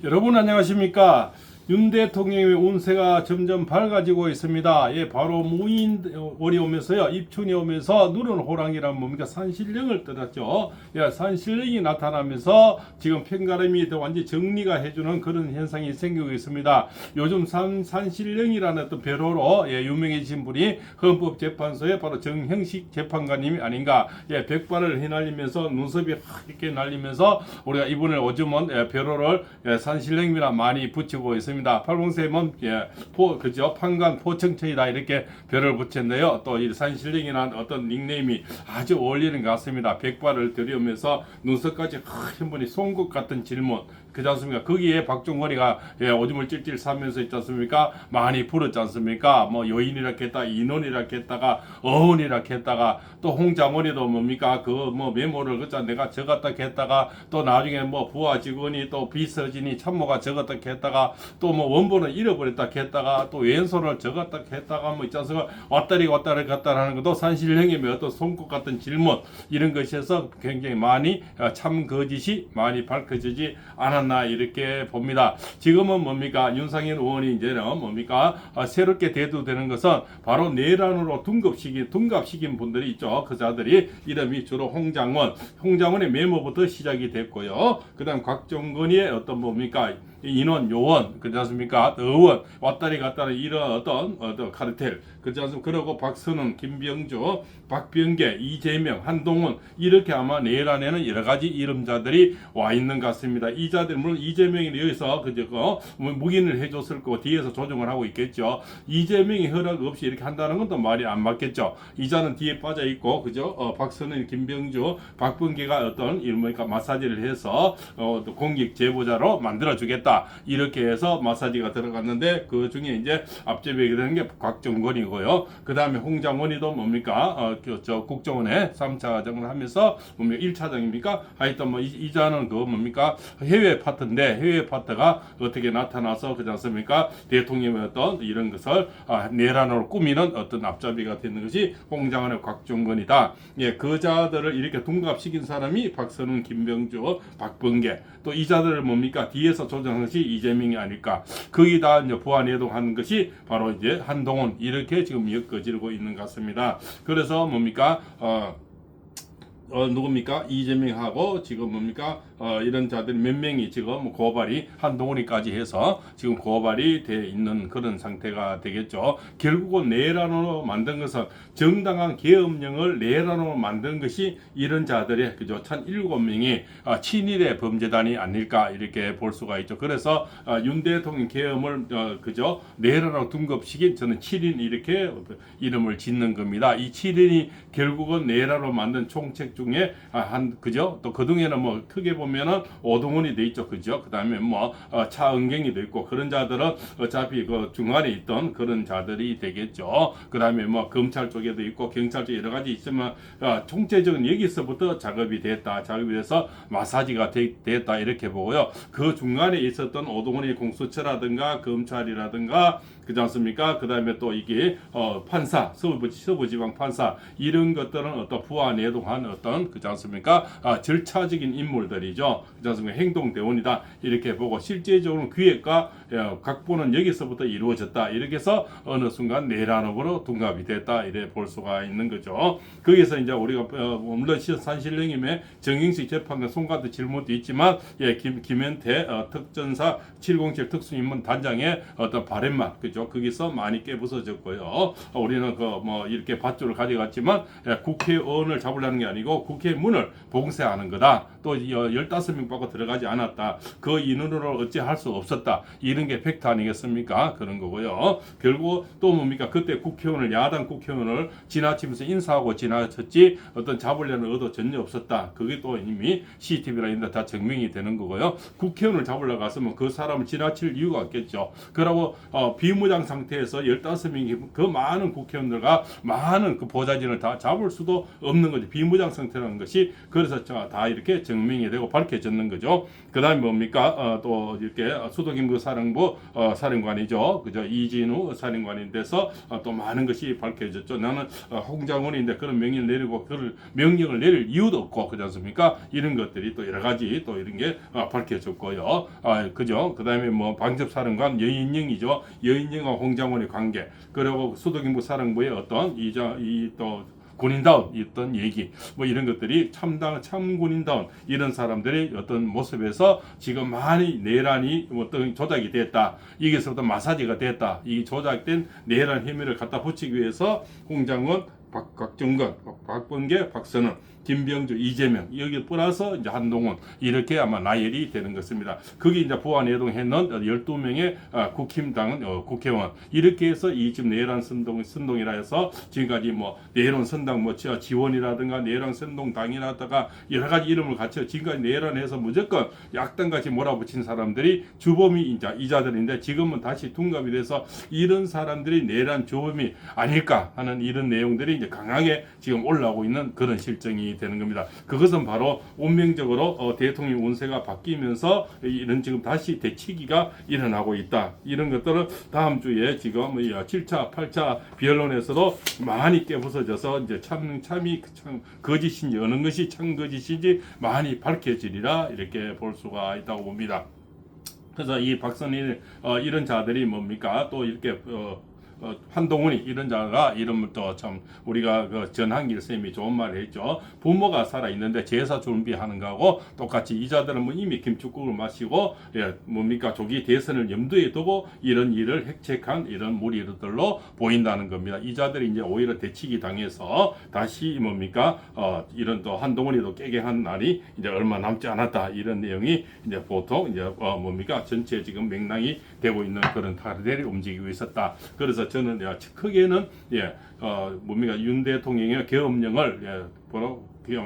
여러분 안녕하십니까? 윤 대통령의 운세가 점점 밝아지고 있습니다. 예, 바로 무인월이 오면서요, 입춘이 오면서 눈은 호랑이란 뭡니까? 산신령을 떠났죠. 예, 산신령이 나타나면서 지금 편가름이 완전히 정리가 해주는 그런 현상이 생기고 있습니다. 요즘 산신령이라는 어떤 배로로 유명해진 분이 헌법재판소의 바로 정형식 재판관님이 아닌가. 예, 백발을 휘날리면서 눈썹이 확 이렇게 날리면서 우리가 이분을 오줌은 배로를 산신령이라 많이 붙이고 있습니다. 팔봉샘은 그죠? 판관 포청천이다 이렇게 별을 붙였는데요. 또 이 산신령이라는 어떤 닉네임이 아주 어울리는 것 같습니다. 백발을 들이우면서 눈썹까지 큰 분이 송곳 같은 질문. 그렇지 않습니까? 거기에 박종거리가 오줌을 찔찔 싸면서 있지 않습니까? 많이 불었지 않습니까? 뭐 여인이라 했다, 인원이라 했다가 어원이라 했다가 또 홍장원이도 뭡니까? 그 뭐 메모를 그자 내가 적었다 했다가 또 나중에 뭐 부하 직원이 또 비서진이 참모가 적었다 했다가 또 뭐 원본을 잃어버렸다 했다가 또 왼손을 적었다 했다가 뭐 있지 않습니까? 왔다리 갔다 하는 것도 산신령님의 어떤 손꼽 같은 질문 이런 것에서 굉장히 많이 참 거짓이 많이 밝혀지지 않았나 이렇게 봅니다. 지금은 뭡니까? 윤상현 의원이 이제는 뭡니까? 새롭게 대두되는 것은 바로 내란으로 둔갑시킨 분들이 있죠. 그 자들이 이름이 주로 홍장원의 메모부터 시작이 됐고요. 그 다음 곽종건의 어떤 뭡니까? 인원, 요원, 그렇지 않습니까? 의원, 왔다리 갔다리 이런 어떤 카르텔, 그렇지 않습니까? 그리고 박선웅, 김병주, 박병계, 이재명, 한동훈, 이렇게 아마 내란에는 여러 가지 이름자들이 와 있는 것 같습니다. 이 자들, 물론 이재명이 여기서 묵인을 해줬을 거고, 뒤에서 조정을 하고 있겠죠. 이재명이 허락 없이 이렇게 한다는 건 또 말이 안 맞겠죠. 이자는 뒤에 빠져 있고, 그죠? 박선웅, 김병주, 박병계가 어떤, 이러니까 마사지를 해서, 공익 제보자로 만들어주겠다. 이렇게 해서 마사지가 들어갔는데 그 중에 이제 앞제벽이 되는 게 곽정건이고요. 그 다음에 홍장원이도 뭡니까? 저 국정원에 3차장을 하면서 뭡니까? 1차장입니까? 하여튼 뭐 이자는 그 뭡니까? 해외 파트인데 해외 파트가 어떻게 나타나서 그렇지 않습니까? 대통령의 어떤 이런 것을 내란으로 꾸미는 어떤 앞잡이가 되는 것이 홍장원의 곽정건이다. 예, 그 자들을 이렇게 둔갑시킨 사람이 박선웅, 김병주, 박범계 또 이 자들을 뭡니까? 뒤에서 조정 것이 이재명이 아닐까. 거기다 이제 보완해동한 것이 바로 이제 한동훈 이렇게 지금 엮어지고 있는 것 같습니다. 그래서 뭡니까? 누굽니까? 이재명하고 지금 뭡니까? 이런 자들 몇 명이 지금 고발이 한동훈이까지 해서 지금 고발이 돼 있는 그런 상태가 되겠죠. 결국은 내란으로 만든 것은 정당한 계엄령을 내란으로 만든 것이 이런 자들의 그죠? 1,007명이 친일의 범죄단이 아닐까 이렇게 볼 수가 있죠. 그래서 윤 대통령 계엄을 그죠? 내란으로 둔갑시킨 저는 7인 이렇게 이름을 짓는 겁니다. 이 7인이 결국은 내란으로 만든 총책 중에 그죠? 또 그중에는 뭐 크게 보면은 오동훈이 돼 있죠. 그죠? 그다음에 뭐 차은경이 돼 있고 그런 자들은 어차피 그 중간에 있던 그런 자들이 되겠죠. 그다음에 뭐 검찰 쪽에도 있고 경찰 쪽에 여러 가지 있으면 총체적인 여기서부터 작업이 돼서 마사지가 됐다 이렇게 보고요. 그 중간에 있었던 오동훈이 공수처라든가 검찰이라든가 그렇지 않습니까? 그 다음에 또 이게 판사, 서부지방 판사 이런 것들은 어떤 부하 내동한 어떤 그렇지 않습니까? 절차적인 인물들이죠. 그렇지 않습니까? 행동대원이다 이렇게 보고 실제적으로 기획과 각본은 여기서부터 이루어졌다 이렇게 해서 어느 순간 내란으로 둔갑이 됐다 이래 볼 수가 있는 거죠. 거기서 이제 우리가 물론 산신령님의 정형식 재판과 송가드 질문도 있지만 김현태 특전사 707 특수인문 단장의 어떤 바램만 그죠? 거기서 많이 깨부서졌고요. 우리는 이렇게 밧줄을 가져갔지만 국회의원을 잡으려는 게 아니고 국회 문을 봉쇄하는 거다. 또 15명 밖에 들어가지 않았다. 그 인원으로 어찌할 수 없었다. 이런 게 팩트 아니겠습니까? 그런 거고요. 결국 또 뭡니까? 그때 야당 국회의원을 지나치면서 인사하고 지나쳤지 어떤 잡으려는 의도 전혀 없었다. 그게 또 이미 CCTV나 이런 데 다 증명이 되는 거고요. 국회의원을 잡으려고 갔으면 그 사람을 지나칠 이유가 없겠죠. 그러고 비무장 상태에서 15명이 그 많은 국회의원들과 많은 그 보좌진을 다 잡을 수도 없는 거죠. 비무장 상태라는 것이 그래서 다 이렇게 증명이 되고 밝혀졌는 거죠. 그다음에 뭡니까? 또 이렇게 수도김구 사령부 사령관이죠. 그죠? 이진우 사령관이 돼서 또 많은 것이 밝혀졌죠. 나는 홍장원인데 그런 명령을 내리고 그걸 명령을 내릴 이유도 없고 그렇지 않습니까? 이런 것들이 또 여러 가지 또 이런 게 밝혀졌고요. 그죠? 그다음에 뭐 방첩사령관 여인영이죠. 여인영과 홍장원의 관계, 그리고 수도김구 사령부의 어떤 또 군인다운 어떤 얘기, 뭐 이런 것들이 참군인다운 이런 사람들의 어떤 모습에서 지금 많이 내란이 어떤 조작이 됐다. 이게서부터 마사지가 됐다. 이 조작된 내란 혐의를 갖다 붙이기 위해서 홍장원, 곽정건, 박범계, 박선원, 김병주, 이재명 여기 플러스 이제 한동훈 이렇게 아마 나열이 되는 것입니다. 거기 이제 부안해동했는 12명의 국힘당 국회의원 이렇게 해서 이 지금 내란 선동이라 해서 지금까지 뭐 내란 선당 뭐 지원이라든가 내란 선동당이라든가 여러 가지 이름을 갖춰 지금까지 내란해서 무조건 약당같이 몰아붙인 사람들이 주범이 이자들인데 지금은 다시 둔갑이 돼서 이런 사람들이 내란 주범이 아닐까 하는 이런 내용들이 이제 강하게 지금 올라오고 있는 그런 실정이 되는 겁니다. 그것은 바로 운명적으로 대통령 운세가 바뀌면서 이런 지금 다시 대치기가 일어나고 있다. 이런 것들은 다음 주에 지금 7차, 8차 변론에서도 많이 깨부서져서 이제 참이 거짓인지 어느 것이 참 거짓인지 많이 밝혀지리라 이렇게 볼 수가 있다고 봅니다. 그래서 이 박선일 이런 자들이 뭡니까? 또 이렇게 한동훈이 이런 자가 이름을 또 참 우리가 그 전한길 쌤이 좋은 말을 했죠. 부모가 살아 있는데 제사 준비하는 거하고 똑같이 이 자들은 뭐 이미 김축국을 마시고 뭡니까 조기 대선을 염두에 두고 이런 일을 획책한 이런 무리들로 보인다는 겁니다. 이 자들이 이제 오히려 대치기 당해서 다시 뭡니까 이런 또 한동훈이도 깨게 한 날이 이제 얼마 남지 않았다 이런 내용이 이제 보통 이제 뭡니까 전체 지금 맥락이 되고 있는 그런 카르텔이 움직이고 있었다. 그래서 저는 크게는 뭡니까 윤 대통령의 계엄령을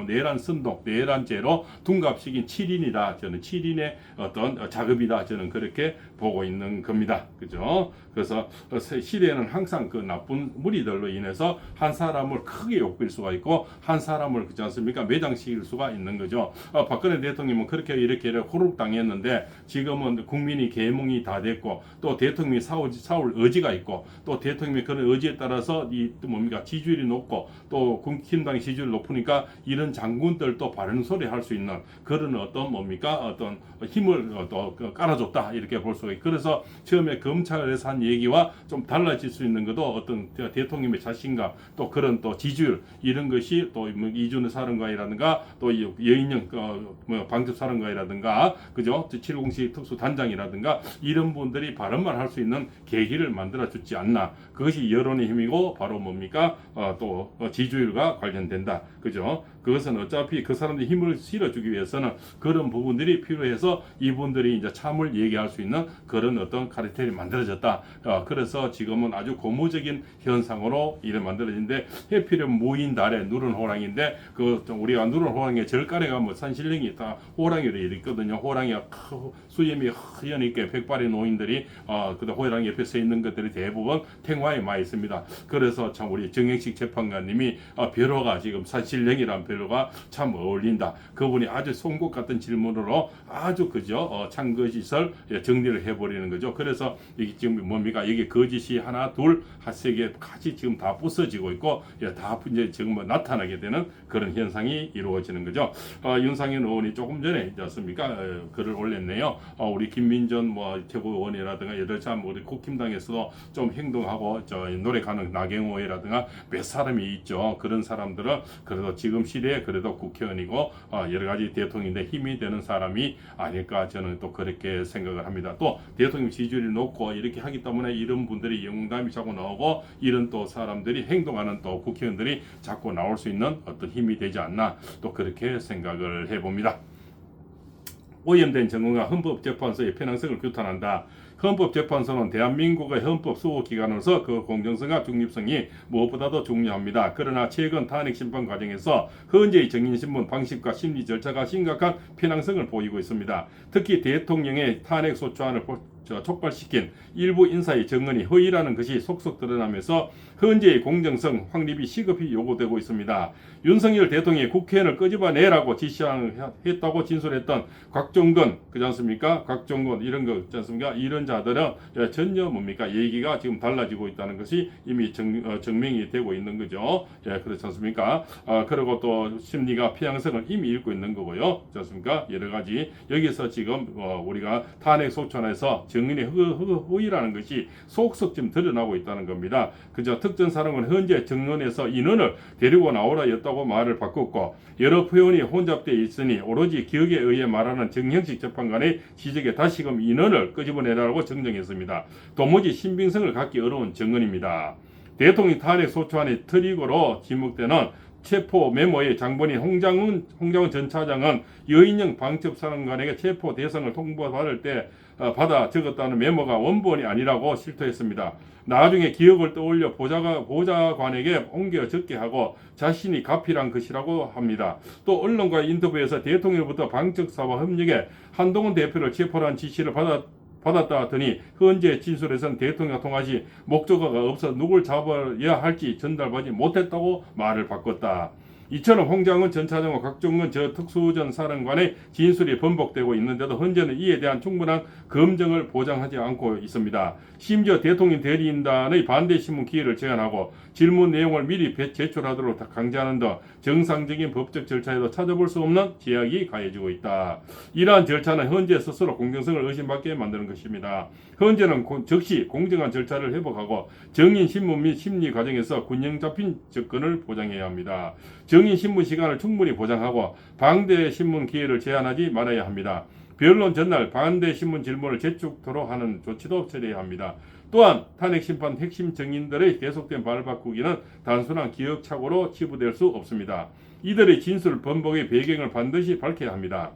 내란 선동, 내란죄로 둔갑시킨 7인이다. 저는 7인의 어떤 작업이다. 저는 그렇게 보고 있는 겁니다. 그죠? 그래서 시대에는 항상 그 나쁜 무리들로 인해서 한 사람을 크게 욕빌 수가 있고 한 사람을 그렇지 않습니까? 매장시킬 수가 있는 거죠. 박근혜 대통령은 그렇게 이렇게 호록 당했는데 지금은 국민이 계몽이 다 됐고 또 대통령이 사올 의지가 있고 또 대통령의 그런 의지에 따라서 뭡니까? 지지율이 높고 또 국힘당의 지지율이 높으니까 이런 장군들도 바른 소리 할 수 있는 그런 어떤 뭡니까 어떤 힘을 또 깔아줬다 이렇게 볼 수가 있고 그래서 처음에 검찰에서 한 얘기와 좀 달라질 수 있는 것도 어떤 대통령의 자신감 또 그런 또 지지율 이런 것이 또 이준호 사령관이라든가 또 여인영 방첩사령관이라든가 그죠 707 특수단장이라든가 이런 분들이 바른 말 할 수 있는 계기를 만들어 주지 않나 그것이 여론의 힘이고 바로 뭡니까 또 지지율과 관련된다 그죠. 그것은 어차피 그 사람들이 힘을 실어주기 위해서는 그런 부분들이 필요해서 이분들이 이제 참을 얘기할 수 있는 그런 어떤 카르텔이 만들어졌다. 그래서 지금은 아주 고무적인 현상으로 이래 만들어진데 해필은 무인 달에 누른 호랑이인데 그 우리가 누른 호랑이의 절간에가 뭐 산신령이 다 호랑이로 있거든요. 호랑이가 수염이 허연하게 백발의 노인들이 그 호랑이 옆에 서 있는 것들이 대부분 탱화에 많이 있습니다. 그래서 참 우리 정행식 재판관님이 벼로가 지금 산신령이란 벼로가 참 어울린다. 그분이 아주 송곳 같은 질문으로 아주 그죠 참거짓을 정리를 해버리는 거죠. 그래서 이게 지금 뭡니까 이게 거짓이 하나 둘 세 개 같이 지금 다 부서지고 있고 다 이제 지금 나타나게 되는 그런 현상이 이루어지는 거죠. 윤상현 의원이 조금 전에 있었습니까 글을 올렸네요. 우리 김민전 최고위원이라든가 여러 참 우리 국힘당에서도 좀 행동하고 노래 가는 나경원 의원이라든가 몇 사람이 있죠. 그런 사람들은 그래도 지금 시대에 그래도 국회의원이고 여러 가지 대통령인데 힘이 되는 사람이 아닐까 저는 또 그렇게 생각을 합니다. 또 대통령 지지율이 높고 이렇게 하기 때문에 이런 분들이 영담이 자꾸 나오고 이런 또 사람들이 행동하는 또 국회의원들이 자꾸 나올 수 있는 어떤 힘이 되지 않나 또 그렇게 생각을 해봅니다. 오염된 정권과 헌법재판소의 편향성을 규탄한다. 헌법재판소는 대한민국의 헌법 수호기관으로서 그 공정성과 중립성이 무엇보다도 중요합니다. 그러나 최근 탄핵 심판 과정에서 헌재의 정인신문 방식과 심리 절차가 심각한 편향성을 보이고 있습니다. 특히 대통령의 탄핵 소추안을 촉발시킨 일부 인사의 증언이 허위라는 것이 속속 드러나면서 현재의 공정성 확립이 시급히 요구되고 있습니다. 윤석열 대통령이 국회의원을 끄집어내라고 지시했다고 진술했던 곽종건 그렇지 않습니까? 곽종건 이런 거 있지 않습니까? 이런 자들은 전혀 뭡니까? 얘기가 지금 달라지고 있다는 것이 이미 증명이 되고 있는 거죠. 그렇지 않습니까? 그리고 또 심리가 피양성을 이미 읽고 있는 거고요. 그렇지 않습니까? 여러 가지 여기서 지금 우리가 탄핵 소추안에서 증인의 허위라는 것이 속속 지금 드러나고 있다는 겁니다. 그저 특전사령관 현재 정론에서 인원을 데리고 나오라였다고 말을 바꿨고 여러 표현이 혼잡되어 있으니 오로지 기억에 의해 말하는 정형식 재판관의 지적에 다시금 인원을 끄집어내라고 정정했습니다. 도무지 신빙성을 갖기 어려운 증언입니다. 대통령 탄핵 소추안의 트리거로 지목되는 체포 메모의 장본인 홍장훈 전 차장은 여인영 방첩사령관에게 체포 대상을 통보받을 때 받아 적었다는 메모가 원본이 아니라고 실토했습니다. 나중에 기억을 떠올려 보좌관에게 옮겨 적게 하고 자신이 가필한 것이라고 합니다. 또 언론과의 인터뷰에서 대통령부터 방첩사와 협력해 한동훈 대표를 체포하는 지시를 받았다 하더니 현재 진술에서는 대통령 통화 시 목적어가 없어 누굴 잡아야 할지 전달받지 못했다고 말을 바꿨다. 이처럼 홍장훈 전 차장과 곽종건 저 특수전 사령관의 진술이 번복되고 있는데도 현재는 이에 대한 충분한 검증을 보장하지 않고 있습니다. 심지어 대통령 대리인단의 반대 신문 기회를 제한하고 질문 내용을 미리 제출하도록 강제하는 등 정상적인 법적 절차에도 찾아볼 수 없는 제약이 가해지고 있다. 이러한 절차는 현재 스스로 공정성을 의심받게 만드는 것입니다. 현재는 즉시 공정한 절차를 회복하고 정인 신문 및 심리 과정에서 균형 잡힌 접근을 보장해야 합니다. 정인 신문 시간을 충분히 보장하고 반대 신문 기회를 제한하지 말아야 합니다. 변론 전날 반대 신문 질문을 재촉토록 하는 조치도 처리해야 합니다. 또한 탄핵 심판 핵심 증인들의 계속된 발 바꾸기는 단순한 기억착오로 치부될 수 없습니다. 이들의 진술 번복의 배경을 반드시 밝혀야 합니다.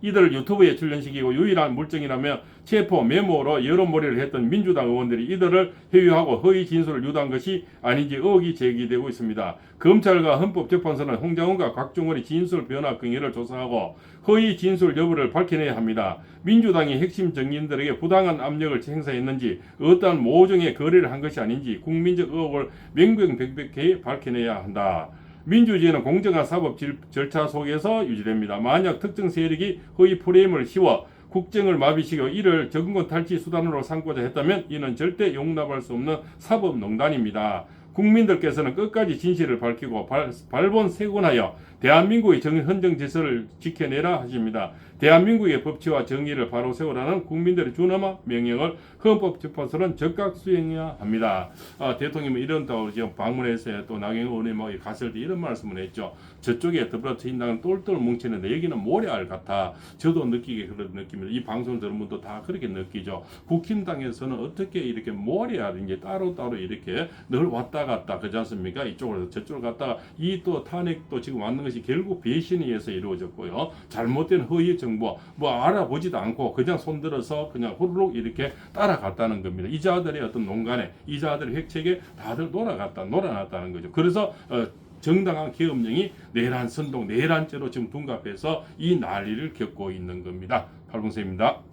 이들을 유튜브에 출연시키고 유일한 물증이라며 체포 메모로 여론몰이를 했던 민주당 의원들이 이들을 회유하고 허위 진술을 유도한 것이 아닌지 의혹이 제기되고 있습니다. 검찰과 헌법재판소는 홍장훈과 곽종원의 진술 변화 경위를 조사하고 허위 진술 여부를 밝혀내야 합니다. 민주당이 핵심 증인들에게 부당한 압력을 행사했는지 어떠한 모종의 거래를 한 것이 아닌지 국민적 의혹을 명명백백히 밝혀내야 한다. 민주주의는 공정한 사법 절차 속에서 유지됩니다. 만약 특정 세력이 허위 프레임을 씌워 국정을 마비시키고 이를 정권 탈취 수단으로 삼고자 했다면 이는 절대 용납할 수 없는 사법농단입니다. 국민들께서는 끝까지 진실을 밝히고 발본 세군하여 대한민국의 헌정 질서를 지켜내라 하십니다. 대한민국의 법치와 정의를 바로 세우라는 국민들의 준엄한 명령을 헌법재판소는 적극 수행해야 합니다. 대통령은 이런 또 지금 방문해서 또 나경원 의원이 뭐 갔을 때 이런 말씀을 했죠. 저쪽에 더불어민주당은 똘똘 뭉치는데 여기는 모래알 같아. 저도 느끼게 그런 느낌입니다. 이 방송을 들은 분도 다 그렇게 느끼죠. 국힘당에서는 어떻게 이렇게 모래알 이제 따로따로 이렇게 늘 왔다 갔다 그렇지 않습니까? 이쪽으로 저쪽으로 갔다가 이 또 탄핵도 지금 왔는 것이 결국 배신에 의해서 이루어졌고요. 잘못된 허위 정보 뭐 알아보지도 않고 그냥 손들어서 그냥 후루룩 이렇게 따라갔다는 겁니다. 이 자들의 어떤 농간에 이 자들의 획책에 다들 놀아놨다는 거죠. 그래서 정당한 계엄령이 내란 선동 내란죄로 지금 둔갑해서 이 난리를 겪고 있는 겁니다. 팔봉쌤입니다.